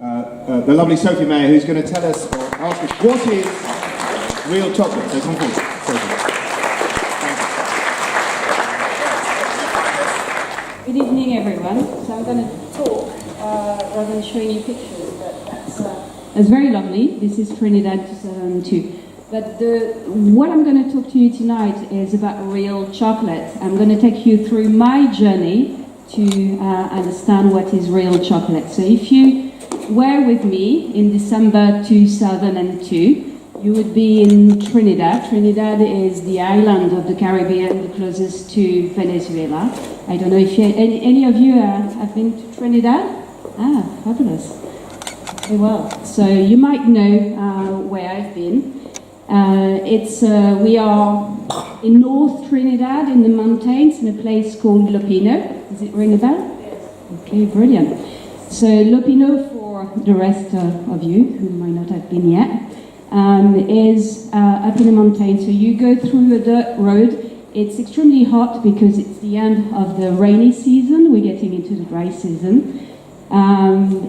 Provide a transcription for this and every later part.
the lovely Sophie Meyer, who's going to tell us or ask us what is real chocolate. So come forward, Sophie. Good evening, everyone. So I'm going to talk rather than showing you pictures, but that's very lovely. This is Trinidad 2002. But what I'm going to talk to you tonight is about real chocolate. I'm going to take you through my journey to understand what is real chocolate. So if you were with me in December 2002, you would be in Trinidad. Trinidad is the island of the Caribbean, the closest to Venezuela. I don't know if any of you have been to Trinidad? Ah, fabulous. Very well. So you might know where I've been. We are in North Trinidad, in the mountains, in a place called Lopino. Does it ring a bell? Yes. Okay, brilliant. So Lopino, for the rest of you who might not have been yet, is up in the mountains. So you go through a dirt road. It's extremely hot because it's the end of the rainy season. We're getting into the dry season.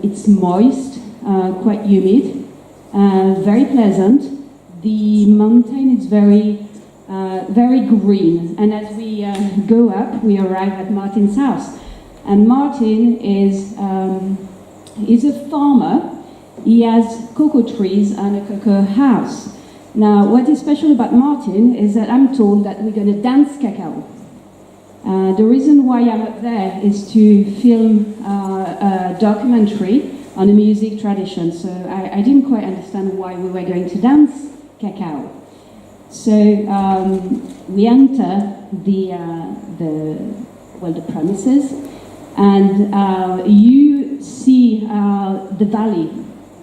It's moist, quite humid, very pleasant. The mountain is very green, and as we go up, we arrive at Martin's house. And Martin is a farmer. He has cocoa trees and a cocoa house. Now, what is special about Martin is that I'm told that we're going to dance cacao. The reason why I'm up there is to film a documentary on a music tradition. So I didn't quite understand why we were going to dance cacao. So we enter the premises, and you see the valley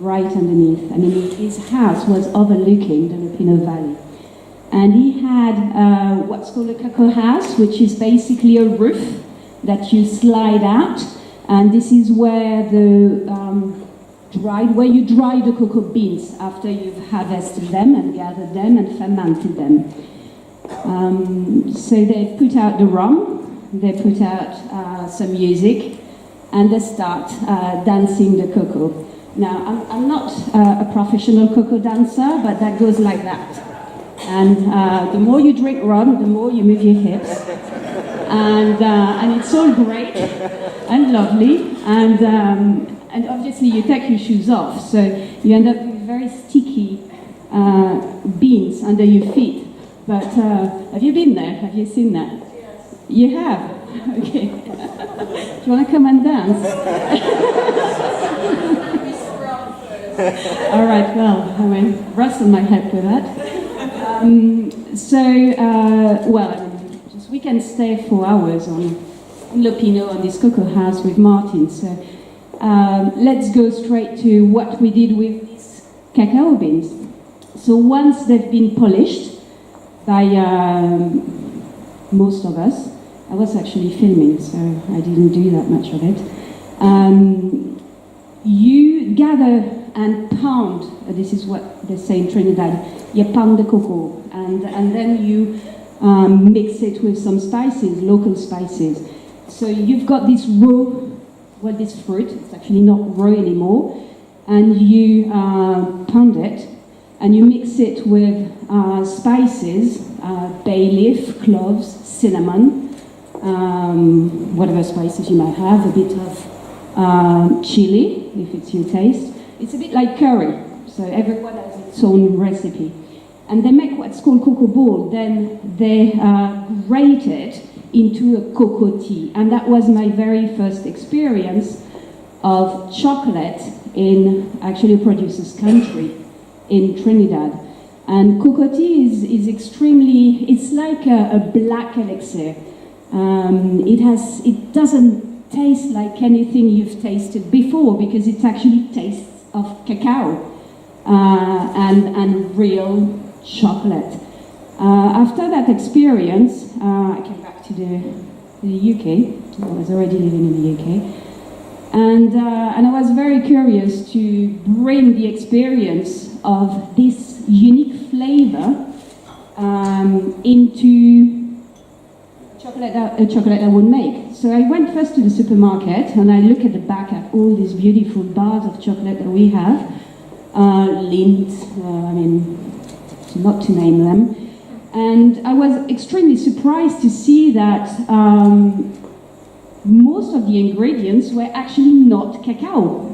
right underneath. I mean, his house was overlooking the Lopino Valley, and he had what's called a cocoa house, which is basically a roof that you slide out, and this is where where you dry the cocoa beans after you've harvested them and gathered them and fermented them. So they put out the rum, they put out some music, and they start dancing the cocoa. Now, I'm not a professional cocoa dancer, but that goes like that. And the more you drink rum, the more you move your hips. And it's all great and lovely. And obviously you take your shoes off, so you end up with very sticky beans under your feet. But have you been there? Have you seen that? Yes. You have? Okay. Do you want to come and dance? All right, well, I will wrestle my head with that. We can stay for hours on Lopino, on this cocoa house with Martin. So let's go straight to what we did with these cacao beans. So once they've been polished by most of us, I was actually filming, so I didn't do that much of it. You gather and pound, this is what they say in Trinidad, you pound the cocoa, and then you mix it with some spices, local spices. So you've got this this fruit, it's actually not raw anymore, and you pound it, and you mix it with spices, bay leaf, cloves, cinnamon, whatever spices you might have, a bit of chili, if it's your taste. It's a bit like curry, so everyone has its own recipe. And they make what's called cocoa ball, then they grate it into a cocoa tea. And that was my very first experience of chocolate in actually a producer's country, in Trinidad. And cocoa tea is extremely, it's like a black elixir. It doesn't taste like anything you've tasted before because it actually tastes of cacao and real chocolate. After that experience, I came back to the UK. I was already living in the UK, and I was very curious to bring the experience of this unique flavor into chocolate I would make. So I went first to the supermarket and I look at the back at all these beautiful bars of chocolate that we have, Lindt, I mean, not to name them. And I was extremely surprised to see that most of the ingredients were actually not cacao.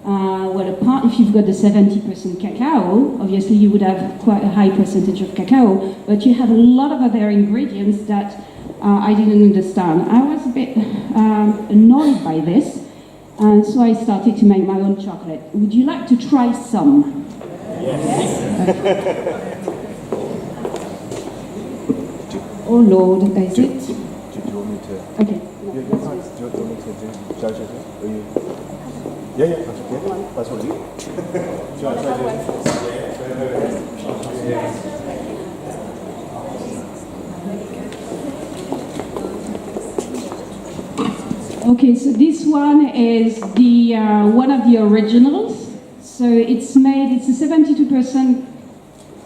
Well, apart if you've got the 70% cacao, obviously you would have quite a high percentage of cacao, but you have a lot of other ingredients that I didn't understand. I was a bit annoyed by this, and so I started to make my own chocolate. Would you like to try some? Yes. Oh Lord, is it? Do you want me to? Okay. Do you want me to judge it? Or you? Yeah, that's okay. That's what you. Okay, so this one is the one of the originals. So it's a 72%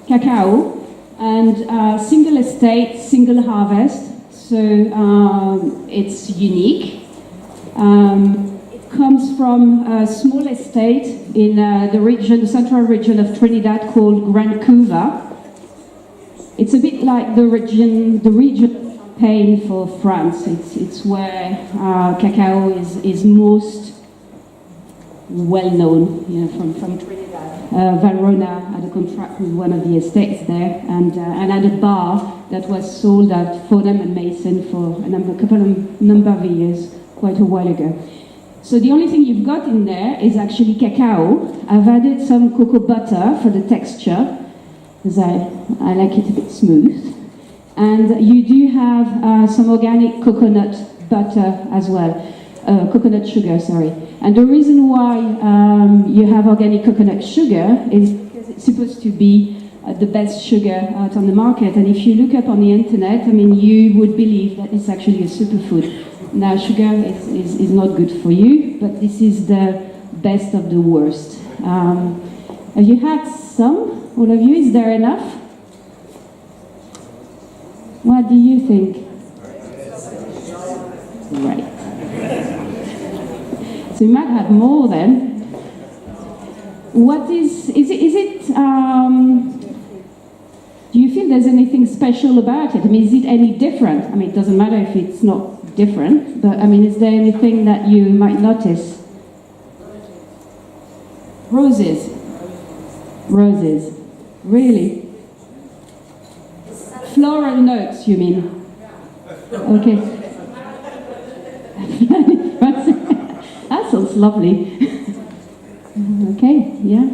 cacao and single estate, single harvest. So it's unique. It comes from a small estate in the central region of Trinidad called Grand Couva. It's a bit like the region of Champagne for France. It's where cacao is most well known, from Trinidad. Valrhona had a contract with one of the estates there, and had a bar that was sold at Fordham and Mason for a number of years, quite a while ago. So the only thing you've got in there is actually cacao. I've added some cocoa butter for the texture, because I like it a bit smooth. And you do have some organic coconut butter as well, coconut sugar, sorry. And the reason why you have organic coconut sugar is because it's supposed to be the best sugar out on the market. And if you look up on the internet, I mean, you would believe that it's actually a superfood. Now, sugar is not good for you, but this is the best of the worst. Have you had some, all of you? Is there enough? What do you think? Right. So you might have more then. What is it, do you feel there's anything special about it? I mean, is it any different? I mean, it doesn't matter if it's not different, but I mean, is there anything that you might notice? Roses. Roses. Really? Floral notes, you mean? Okay. That sounds lovely. Okay, yeah.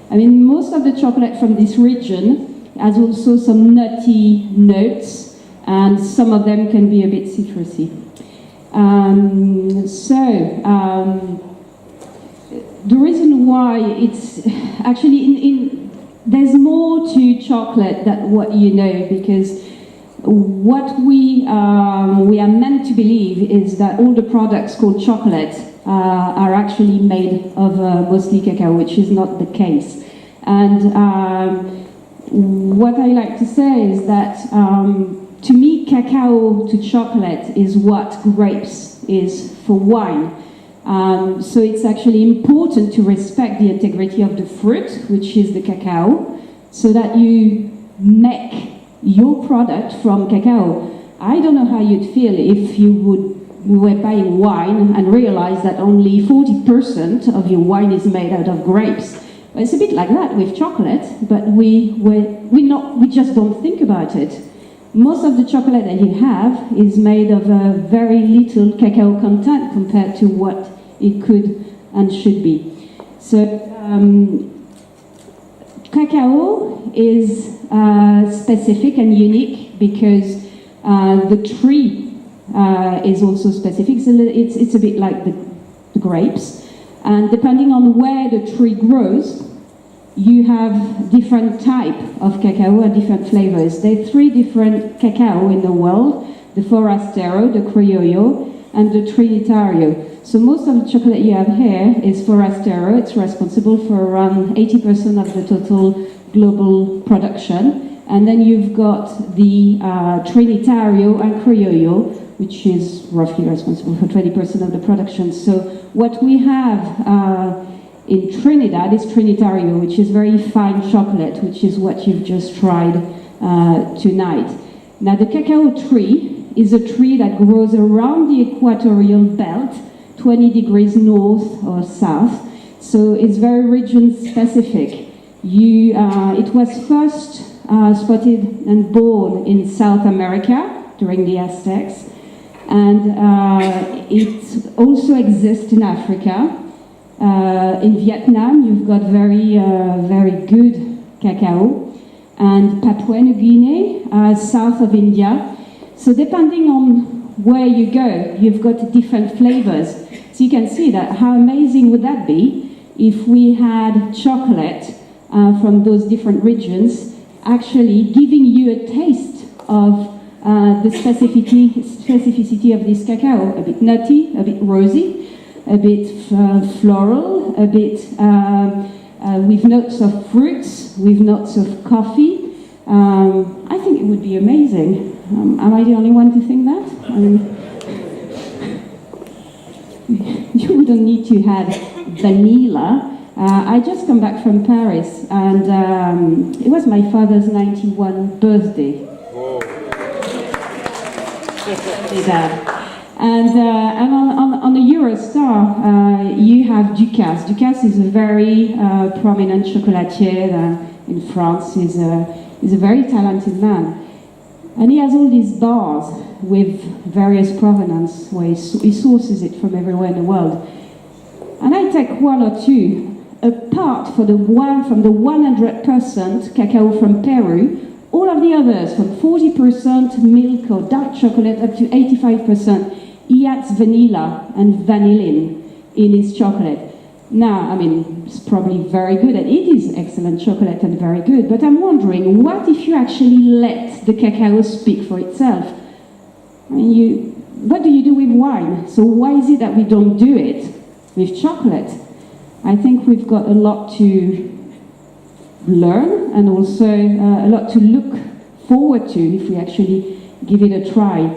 I mean, most of the chocolate from this region has also some nutty notes, and some of them can be a bit citrusy. The reason why it's actually there's more to chocolate than what you know, because what we are meant to believe is that all the products called chocolate are actually made of mostly cacao, which is not the case. And what I like to say is that to me, cacao to chocolate is what grapes is for wine. So it's actually important to respect the integrity of the fruit, which is the cacao, so that you make your product from cacao. I don't know how you'd feel if you were buying wine and realize that only 40% of your wine is made out of grapes. Well, it's a bit like that with chocolate, but we just don't think about it. Most of the chocolate that you have is made of very little cacao content compared to what it could and should be. So cacao is specific and unique because the tree is also specific. So it's a bit like the grapes. And depending on where the tree grows, you have different type of cacao and different flavors. There are 3 different cacao in the world: the Forastero, the Criollo, and the Trinitario. So most of the chocolate you have here is Forastero. It's responsible for around 80% of the total global production. And then you've got the Trinitario and Criollo, which is roughly responsible for 20% of the production. So what we have in Trinidad is Trinitario, which is very fine chocolate, which is what you've just tried tonight. Now the cacao tree is a tree that grows around the equatorial belt, 20 degrees north or south. So it's very region specific. It was first spotted and born in South America during the Aztecs, and it also exists in Africa. In Vietnam, you've got very good cacao, and Papua New Guinea, south of India. So depending on where you go, you've got different flavors. So you can see that how amazing would that be if we had chocolate from those different regions actually giving you a taste of the specificity of this cacao, a bit nutty, a bit rosy, a bit floral, a bit with notes of fruits, with notes of coffee. I think it would be amazing. Am I the only one to think that? I mean, you wouldn't need to have vanilla. I just come back from Paris, and it was my father's 91 birthday. And on the Eurostar, you have Ducasse. Ducasse is a very prominent chocolatier in France. He's a very talented man. And he has all these bars with various provenance, where he sources it from everywhere in the world. And I take one or two, apart from the 100% cacao from Peru, all of the others, from 40% milk or dark chocolate up to 85%, he adds vanilla and vanillin in his chocolate. Now, I mean, it's probably very good, and it is excellent chocolate and very good, but I'm wondering, what if you actually let the cacao speak for itself? I mean, what do you do with wine? So why is it that we don't do it with chocolate? I think we've got a lot to learn, and also a lot to look forward to if we actually give it a try.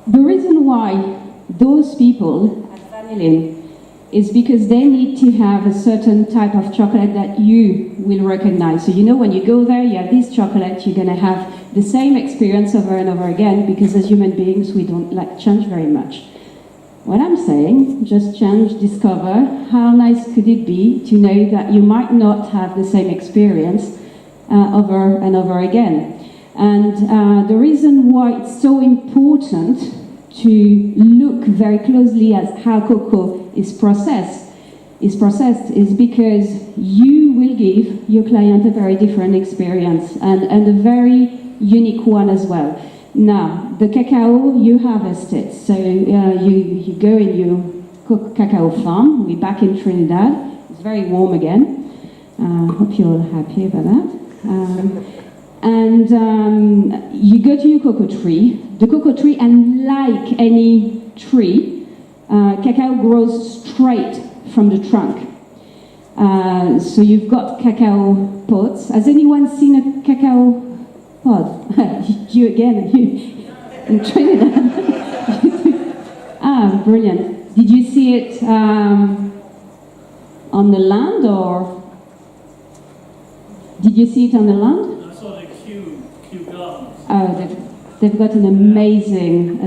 The reason why those people vanillin is because they need to have a certain type of chocolate that you will recognize. So you know, when you go there, you have this chocolate, you're going to have the same experience over and over again, because as human beings, we don't like change very much. What I'm saying, just change, discover, how nice could it be to know that you might not have the same experience over and over again. And the reason why it's so important to look very closely at how cocoa is processed is because you will give your client a very different experience, and a very unique one as well. Now, the cacao, you harvest it. So you go in your cacao farm. We're back in Trinidad. It's very warm again. Hope you're all happy about that. And you go to your cocoa tree. The cocoa tree, and like any tree, cacao grows straight from the trunk. So you've got cacao pods. Has anyone seen a cacao pod? You again, in Trinidad. Ah, brilliant. Did you see it on the land, or did you see it on the land? I saw the Kew Gardens. Oh, they've got an amazing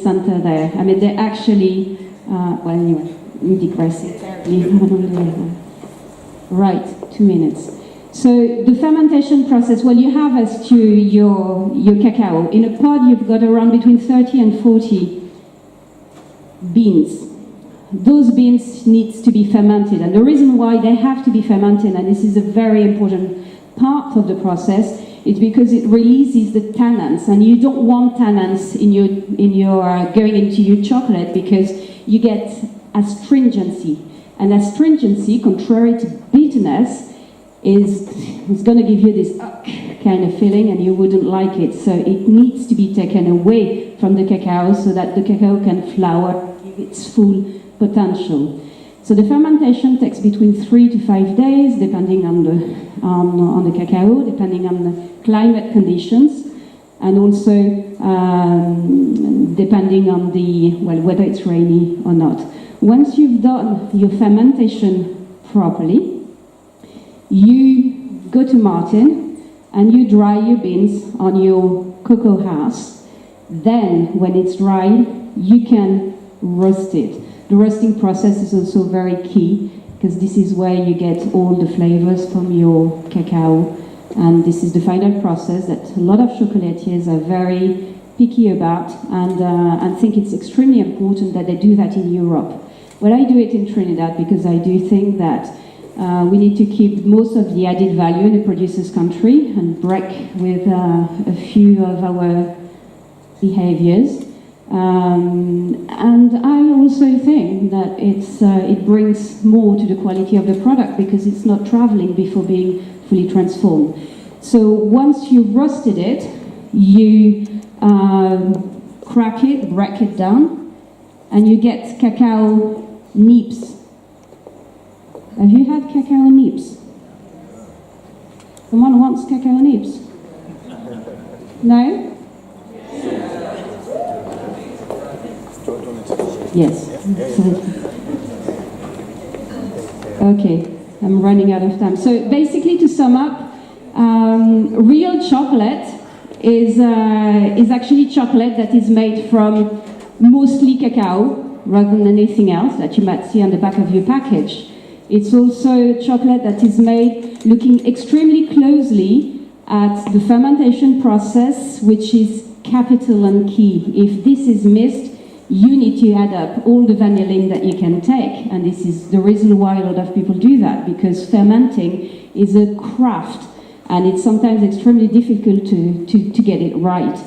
center there. I mean, they actually, well, anyway, I'm digressing terribly. Right, 2 minutes. So the fermentation process, well, you harvest your cacao. In a pod, you've got around between 30 and 40 beans. Those beans need to be fermented. And the reason why they have to be fermented, and this is a very important part of the process, is because it releases the tannins. And you don't want tannins in your going into your chocolate, because you get astringency. And astringency, contrary to bitterness, is going to give you this kind of feeling, and you wouldn't like it. So it needs to be taken away from the cacao so that the cacao can flower, give its full potential. So the fermentation takes between 3 to 5 days, depending on the cacao, depending on the climate conditions, and also depending on whether it's rainy or not. Once you've done your fermentation properly, you go to Martin and you dry your beans on your cocoa house. Then, when it's dry, you can roast it. The roasting process is also very key, because this is where you get all the flavors from your cacao, and this is the final process that a lot of chocolatiers are very picky about, and think it's extremely important that they do that in Europe. Well, I do it in Trinidad because I do think that we need to keep most of the added value in the producer's country and break with a few of our behaviors. And I also think that it brings more to the quality of the product because it's not traveling before being fully transformed. So once you've roasted it, you crack it, break it down, and you get cacao nibs. Have you had cacao nibs? Someone wants cacao nibs? No? Yes. Okay, I'm running out of time. So basically, to sum up, real chocolate is actually chocolate that is made from mostly cacao rather than anything else that you might see on the back of your package. It's also chocolate that is made looking extremely closely at the fermentation process, which is capital and key. If this is missed, you need to add up all the vanillin that you can take, and this is the reason why a lot of people do that, because fermenting is a craft, and it's sometimes extremely difficult to get it right.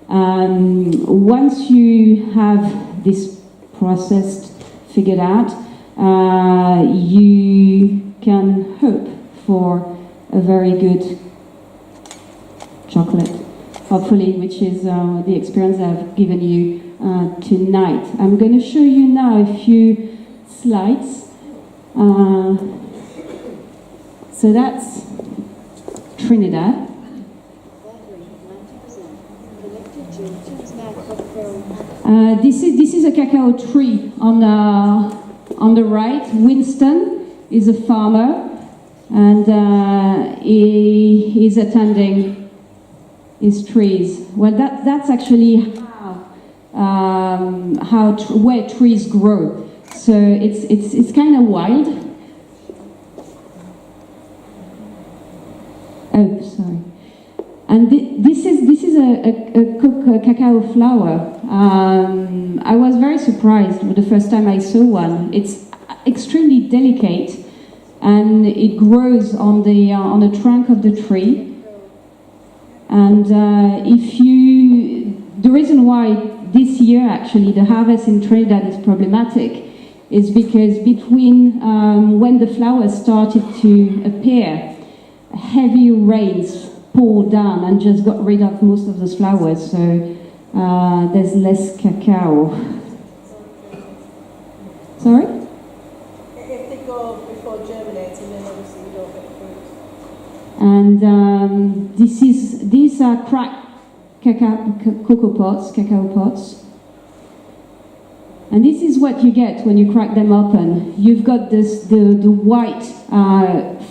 Once you have this process figured out, you can hope for a very good chocolate, hopefully, which is the experience I've given you tonight. I'm going to show you now a few slides. So that's Trinidad. This is a cacao tree on the right. Winston is a farmer, and he is attending his trees. Well, that's actually where trees grow. So it's kind of wild. Oh, sorry. And this is a cacao flower. I was very surprised the first time I saw one. It's extremely delicate, and it grows on the trunk of the tree. And the reason why this year actually the harvest in Trinidad is problematic is because between when the flowers started to appear, heavy rains poured down and just got rid of most of those flowers, so there's less cacao. Sorry? If they go before germinating, then obviously you don't get fruit. And these are cracked cacao pots. And this is what you get when you crack them open. You've got the white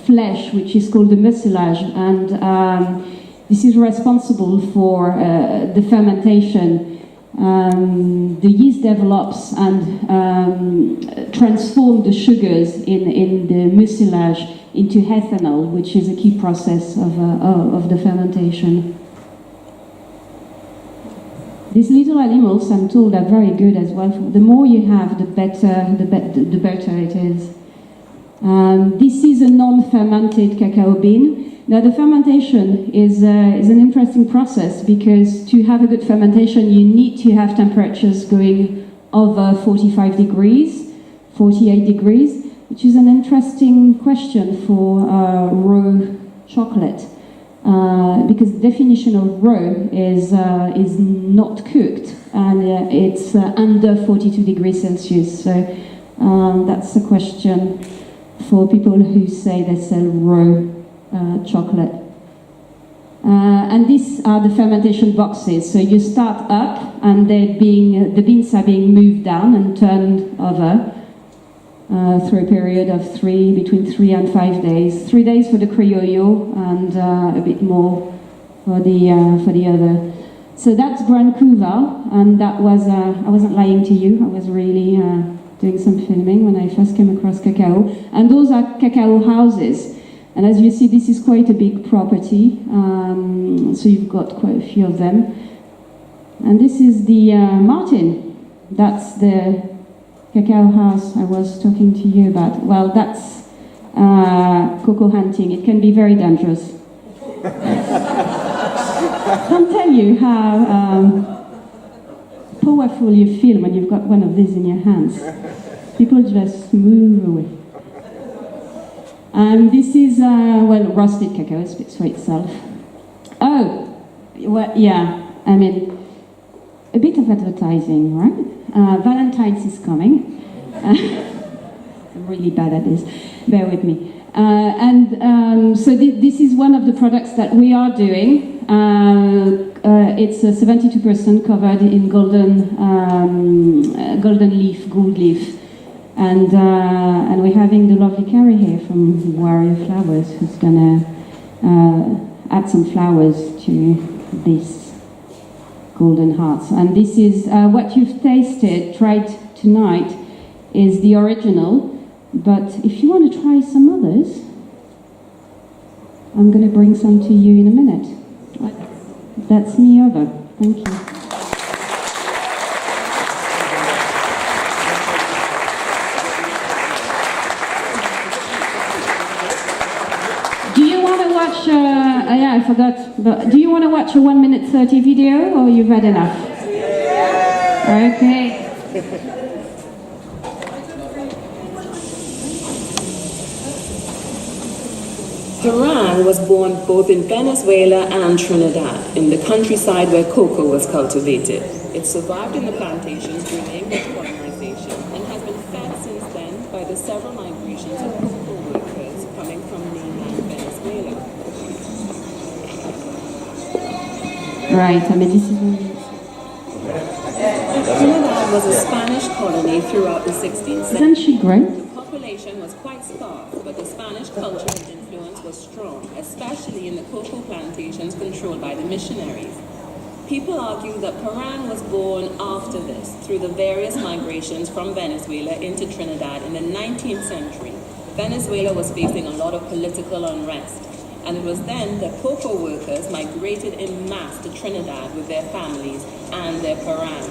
flesh, which is called the mucilage, and this is responsible for the fermentation. The yeast develops and transforms the sugars in the mucilage into ethanol, which is a key process of the fermentation. These little animals, I'm told, are very good as well. The more you have, the better it is. This is a non-fermented cacao bean. Now, the fermentation is an interesting process because to have a good fermentation, you need to have temperatures going over 45 degrees, 48 degrees, which is an interesting question for raw chocolate. Because the definition of raw is not cooked, and it's under 42 degrees Celsius. So That's a question for people who say they sell raw chocolate. And these are the fermentation boxes. So you start up, and the beans are being moved down and turned over through a period of between 3 and 5 days. 3 days for the criollo, and a bit more for the other. So that's Grand Couval, and that was I wasn't lying to you. I was really doing some filming when I first came across cacao. And those are cacao houses. And as you see, this is quite a big property, so you've got quite a few of them. And this is the Martin. That's the cacao house I was talking to you about. Well, that's cocoa hunting. It can be very dangerous. I can't tell you how powerful you feel when you've got one of these in your hands. People just move away. This is, roasted cacao, it speaks for itself. Oh, well, yeah, I mean, a bit of advertising, right? Valentine's is coming. I'm really bad at this, bear with me. So this is one of the products that we are doing. It's 72% covered in golden leaf, gold leaf. And we're having the lovely Carrie here from Warrior Flowers, who's going to add some flowers to these golden hearts. And this is what you've tried tonight is the original. But if you want to try some others, I'm going to bring some to you in a minute. That's me over. Thank you. I forgot, but do you want to watch a 1:30 video, or you've had enough? Okay. Paran was born both in Venezuela and Trinidad, in the countryside where cocoa was cultivated. It survived in the plantations during English colonization and has been fed since then by the several migrations of cocoa workers coming from mainland Venezuela. Right, I mean, this is Trinidad was a Spanish colony throughout the 16th century. Isn't she great? The population was quite sparse, but the Spanish culture and influence was strong, especially in the cocoa plantations controlled by the missionaries. People argue that Paran was born after this, through the various migrations from Venezuela into Trinidad in the 19th century. Venezuela was facing a lot of political unrest, and it was then that cocoa workers migrated en masse to Trinidad with their families and their Paran.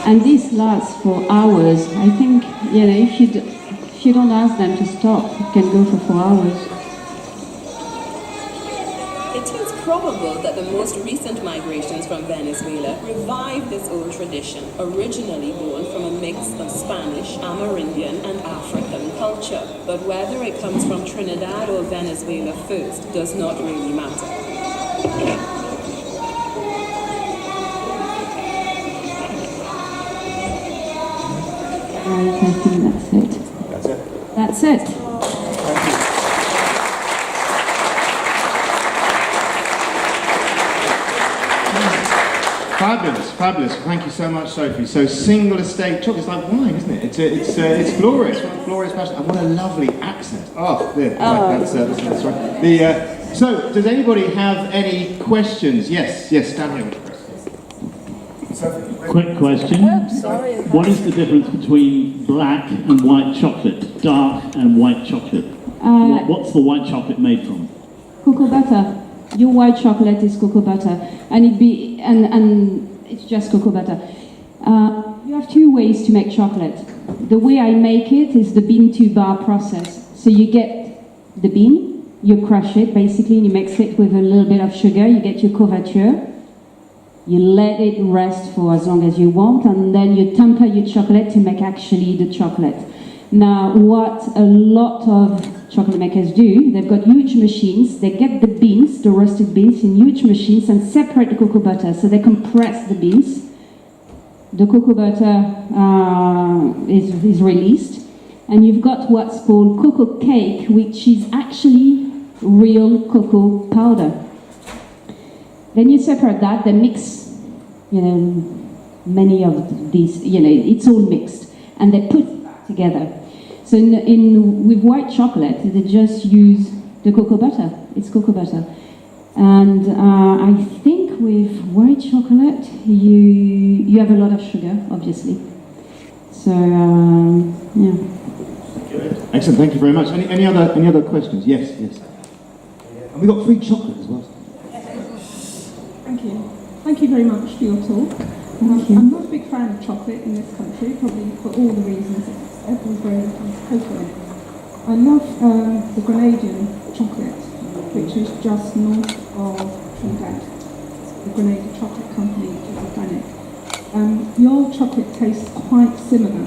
And this lasts for hours. I think, if you don't ask them to stop, it can go for 4 hours. It is probable that the most recent migrations from Venezuela revived this old tradition, originally born from a mix of Spanish, Amerindian, and African culture. But whether it comes from Trinidad or Venezuela first does not really matter. Right, I think that's it. That's it? That's it. Thank you. Fabulous, fabulous. Thank you so much, Sophie. So single estate chocolate's like wine, isn't it? It's glorious. What a glorious passion. And what a lovely accent. Oh, there. Right, that's right. So, does anybody have any questions? Yes, down here. Quick question. What is the difference between black and white chocolate? Dark and white chocolate? What's the white chocolate made from? Cocoa butter. Your white chocolate is cocoa butter, and it's just cocoa butter. You have two ways to make chocolate. The way I make it is the bean to bar process. So you get the bean, you crush it basically, and you mix it with a little bit of sugar. You get your couverture. You let it rest for as long as you want, and then you temper your chocolate to make actually the chocolate. Now, what a lot of chocolate makers do, they've got huge machines, they get the beans, the roasted beans, in huge machines and separate the cocoa butter. So they compress the beans, the cocoa butter is released, and you've got what's called cocoa cake, which is actually real cocoa powder. Then you separate that, they mix, many of these, it's all mixed, and they put it back together. So with white chocolate, they just use the cocoa butter. It's cocoa butter. And I think with white chocolate, you have a lot of sugar, obviously. So, yeah. Excellent, thank you very much. Any other questions? Yes. And we got free chocolate as well. Thank you. Thank you very much for your talk. I'm not a big fan of chocolate in this country, probably for all the reasons that everyone's very cocoa in it. I love the Grenadian chocolate, which is just north of Trinidad. The Grenadian Chocolate Company, which is organic. Your chocolate tastes quite similar.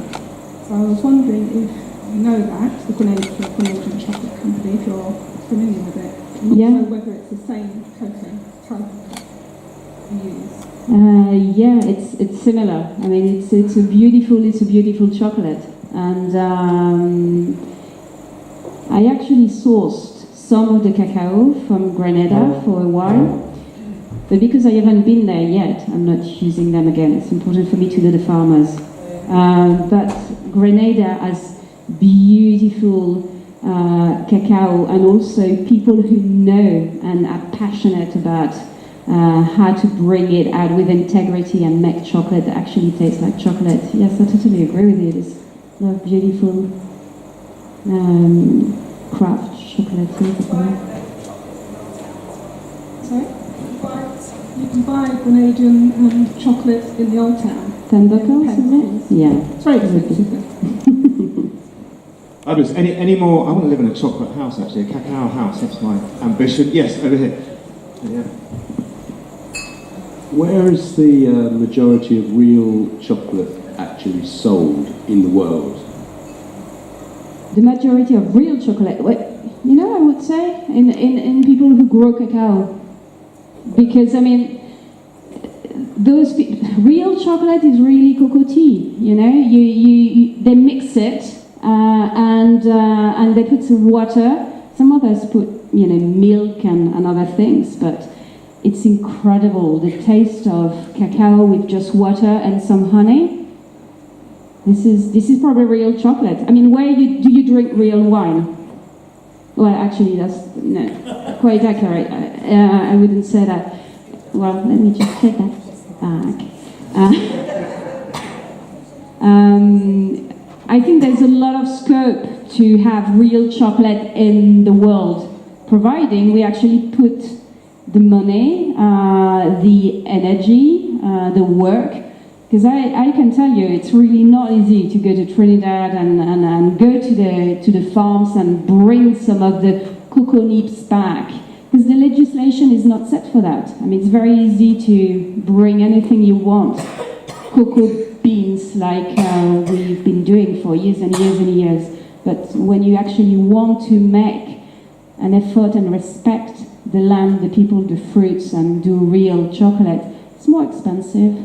So I was wondering if you know that, the Grenadian Chocolate Company, if you're familiar with it, and also whether it's the same cocoa type you use. Yeah, it's similar. I mean, it's a beautiful chocolate, and I actually sourced some of the cacao from Grenada for a while, but because I haven't been there yet, I'm not using them again. It's important for me to know the farmers. But Grenada has beautiful cacao, and also people who know and are passionate about how to bring it out with integrity and make chocolate that actually tastes like chocolate. Yes, I totally agree with you. There's a lot of beautiful craft chocolate. Sorry? You can buy Grenadian chocolate in the old town. 10 bottles, isn't it? Yeah. It's very expensive. Others, any more? I want to live in a chocolate house, actually, a cacao house. That's my ambition. Yes, over here. Yeah. Where is the majority of real chocolate actually sold in the world? The majority of real chocolate, I would say in people who grow cacao, because I mean, real chocolate is really cocoa tea. They mix it and they put some water. Some others put milk and other things, but it's incredible, the taste of cacao with just water and some honey. This is probably real chocolate. I mean, do you drink real wine? Well, actually, that's quite accurate. I wouldn't say that. Well, let me just take that back. I think there's a lot of scope to have real chocolate in the world, providing we actually put the money, the energy, the work, because I can tell you it's really not easy to go to Trinidad and go to the farms and bring some of the cocoa nibs back, because the legislation is not set for that. I mean, it's very easy to bring anything you want, cocoa beans like we've been doing for years and years and years, but when you actually want to make an effort and respect the land, the people, the fruits, and do real chocolate, it's more expensive.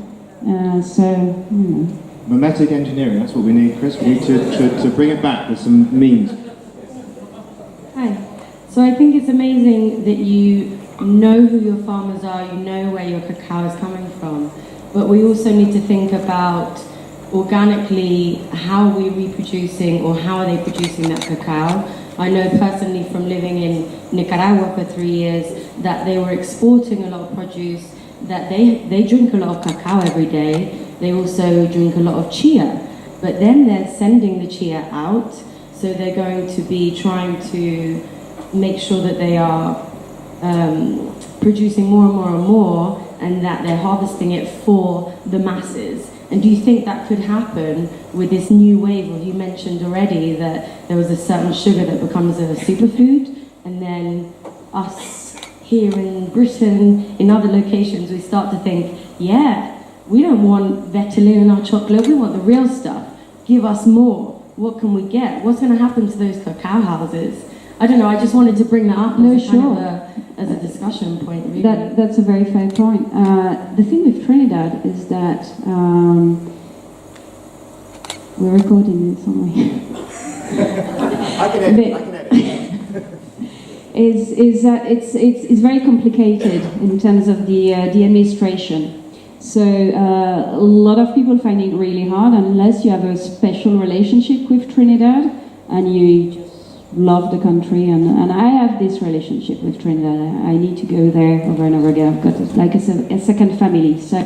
Mimetic engineering, that's what we need, Chris. We need to bring it back with some means. Hi. So I think it's amazing that you know who your farmers are, you know where your cacao is coming from, but we also need to think about organically how we're reproducing or how are they producing that cacao. I know personally from living in Nicaragua for 3 years that they were exporting a lot of produce, that they drink a lot of cacao every day. They also drink a lot of chia, but then they're sending the chia out, so they're going to be trying to make sure that they are producing more and more and more, and that they're harvesting it for the masses. And do you think that could happen with this new wave of, you mentioned already that there was a certain sugar that becomes a superfood, and then us here in Britain, in other locations, we start to think, yeah, we don't want Vitelline in our chocolate, we want the real stuff. Give us more. what can we get? What's going to happen to those cacao houses? I don't know. I just wanted to bring that up as, as a discussion point. Really. That's a very fair point. The thing with Trinidad is that we're recording this, aren't we? I can edit. Is that it's very complicated in terms of the administration. So a lot of people find it really hard unless you have a special relationship with Trinidad and you just love the country. And I have this relationship with Trinidad. I need to go there over and over again. I've got like a second family. So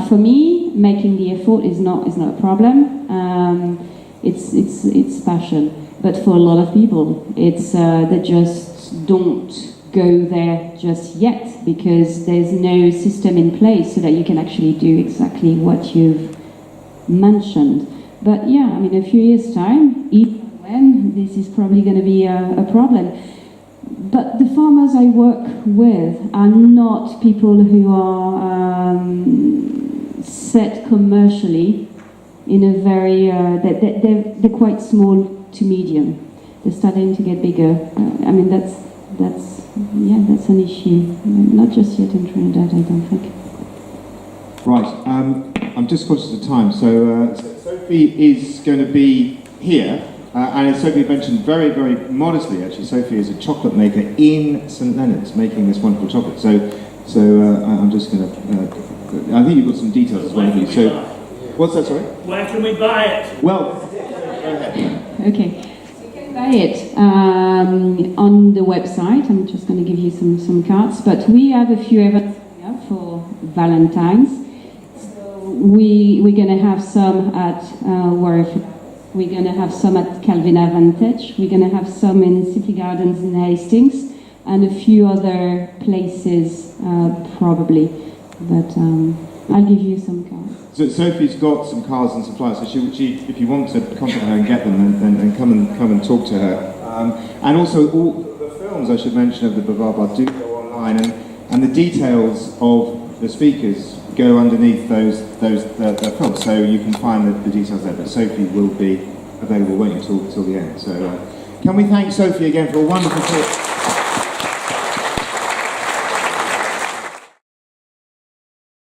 for me, making the effort is not a problem. It's passion. But for a lot of people, it's they just don't go there just yet because there's no system in place so that you can actually do exactly what you've mentioned. But yeah, I mean, a few years' time, even when this is probably going to be a problem. But the farmers I work with are not people who are set commercially in a very, they're quite small to medium. They're starting to get bigger. I mean, that's an issue. Not just yet in Trinidad, I don't think. Right, I'm just conscious of time. So Sophie is going to be here, and as Sophie mentioned very, very modestly, actually, Sophie is a chocolate maker in St Leonard's, making this wonderful chocolate. So I'm just going to. I think you've got some details as well. So, what's that? Sorry. Where can we buy it? Well, go ahead. Okay. Buy it on the website. I'm just going to give you some cards, but we have a few events coming up for Valentine's. So we're going to have some at we're going to have some at Calvin Avantage. We're going to have some in City Gardens in Hastings, and a few other places probably. But I'll give you some cards. So Sophie's got some cards and supplies, so she if you want to contact her and get them, and come and talk to her. And also all the films, I should mention, of the Bavard do go online, and the details of the speakers go underneath those films, so you can find the details there. But Sophie will be available, won't you, till the end. So can we thank Sophie again for a wonderful talk?